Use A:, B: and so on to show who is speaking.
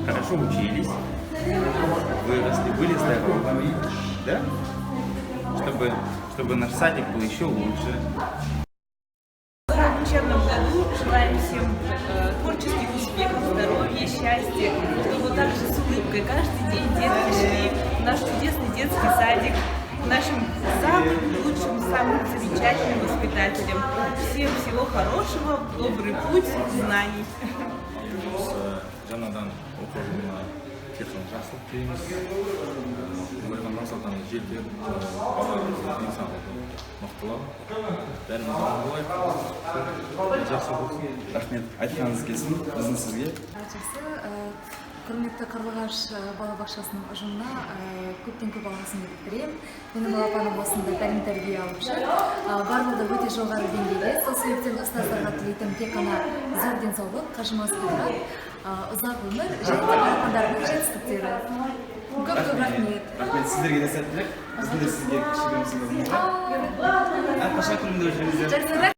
A: хорошо учились, выросли, были здоровыми, да? Чтобы наш садик был еще лучше.
B: В учебном году желаем всем творческих успехов, здоровья, счастья, чтобы также с улыбкой каждый день детки шли в наш чудесный детский садик, к нашим самым лучшим, самым замечательным воспитателям. Всем всего хорошего, добрый путь знаний.
C: жаңадан оқу жылына тек қана жақсылық тілейміз. Қойған мақсаттарымыз желдеп, балаларымыздың денсаулығы мықтылау. Бәріміз аман болайық. Жақсы болсын.
A: Рахмет, айтқаныңыз келсін, біздің сізге.
D: Жақсы, құрметті Қарлығаш балабақшасының ұжымына көптен көп алғысымды білдіремін. Менің балапаным осында тәлім тәрбие алып жүр. Барлығы өте жоғары деңгейде. Сол себептен ұстаздарға тілейтінім тек қана зор денсаулық, қажымас қайрат, ұзақ өмір және балапандардың жетістіктері. Көп рахмет.
A: Рахмет, сіздерге де сәттілік. Біздің де сізге кішігірім сыйлығымыз бар. Әрқашан күнінде жүріңіздер.